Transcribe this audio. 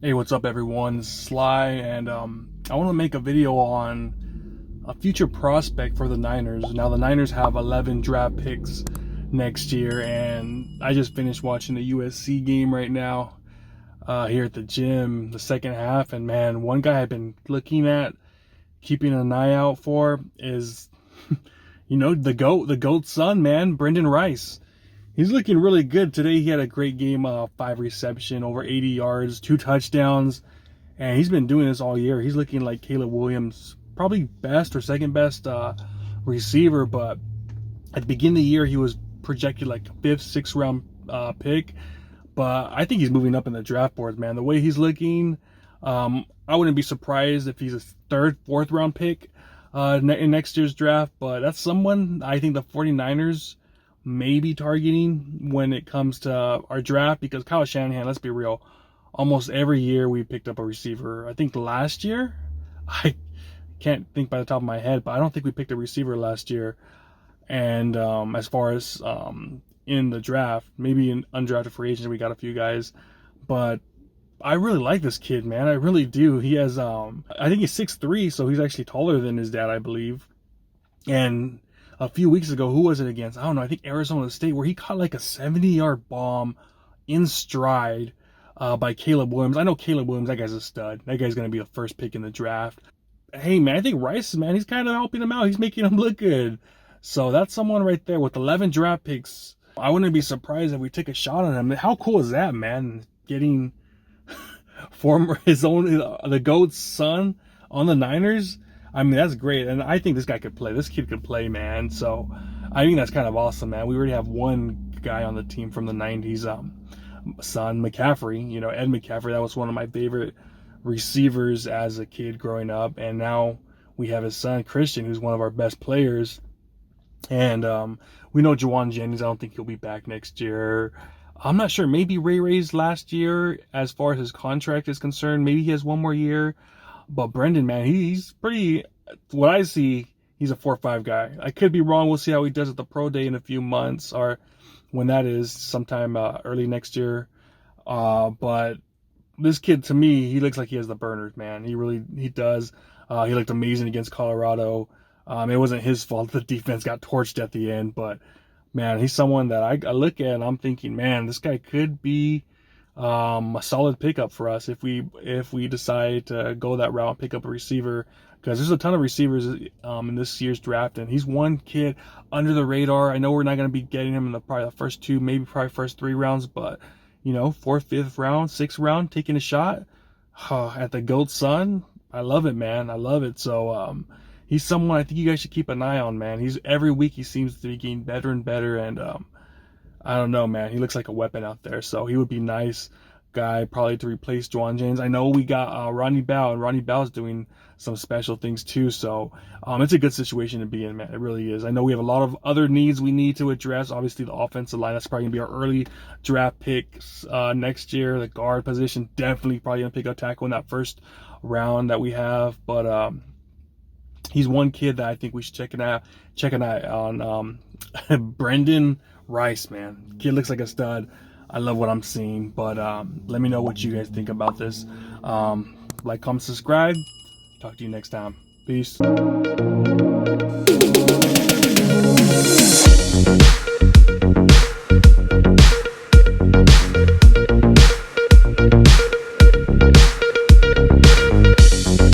Hey, what's up everyone? It's Sly, and I want to make a video on a future prospect for the Niners. Now the Niners have 11 draft picks next year, and I just finished watching the USC game right now here at the gym, the second half, and man, one guy I've been looking at, keeping an eye out for is, the GOAT's son, man, Brendan Rice. He's looking really good today. He had a great game, 5 reception, over 80 yards, 2 touchdowns, and he's been doing this all year. He's looking like Caleb Williams, probably best or second best receiver. But at the beginning of the year, he was projected like a 5th, 6th round pick. But I think he's moving up in the draft boards, man. The way he's looking, I wouldn't be surprised if he's a 3rd, 4th round pick in next year's draft. But that's someone I think the 49ers maybe targeting when it comes to our draft, because Kyle Shanahan, let's be real, almost every year we picked up a receiver. I think last year, I can't think by the top of my head, but I don't think we picked a receiver last year. And as far as in the draft, maybe in undrafted free agents, we got a few guys, but I really like this kid, man. I really do. He has, I think he's 6'3", so he's actually taller than his dad, I believe. And a few weeks ago, who was it against? I don't know. I think Arizona State, where he caught like a 70-yard bomb in stride by Caleb Williams. I know Caleb Williams, that guy's a stud. That guy's going to be the first pick in the draft. Hey, man, I think Rice, man, he's kind of helping him out. He's making him look good. So that's someone right there with 11 draft picks. I wouldn't be surprised if we take a shot on him. How cool is that, man? Getting the GOAT's son on the Niners. I mean, that's great, and I think this guy could play. This kid could play, man. So I think that's kind of awesome, man. We already have one guy on the team from the 90s, son, McCaffrey. Ed McCaffrey. That was one of my favorite receivers as a kid growing up, and now we have his son, Christian, who's one of our best players. And we know Juwan Jennings, I don't think he'll be back next year. I'm not sure. Maybe Ray's last year, as far as his contract is concerned. Maybe he has one more year. But Brendan, man, he's pretty, what I see, he's a 4-5 guy. I could be wrong. We'll see how he does at the pro day in a few months, or when that is, sometime early next year. But this kid, to me, he looks like he has the burners, man. He does. He looked amazing against Colorado. It wasn't his fault the defense got torched at the end, but man, he's someone that I look at and I'm thinking, man, this guy could be a solid pickup for us if we decide to go that route and pick up a receiver, because there's a ton of receivers in this year's draft, and he's one kid under the radar. I know we're not going to be getting him in probably the first 2, maybe probably first 3 rounds, but 4th, 5th round, 6th round, taking a shot at the GOAT's son. I love it, man. I love it. So he's someone I think you guys should keep an eye on, man. Every week he seems to be getting better and better, and I don't know, man. He looks like a weapon out there, so he would be nice guy probably to replace Juwan Jennings. I know we got Ronnie Bell, and Ronnie Bell's doing some special things too, so it's a good situation to be in, man. It really is. I know we have a lot of other needs we need to address. Obviously, the offensive line, that's probably going to be our early draft picks next year. The guard position, definitely probably going to pick up tackle in that first round that we have, but he's one kid that I think we should check an eye on. Brendan Rice, man. Kid looks like a stud. I love what I'm seeing, but let me know what you guys think about this. Like, comment, subscribe. Talk to you next time. Peace.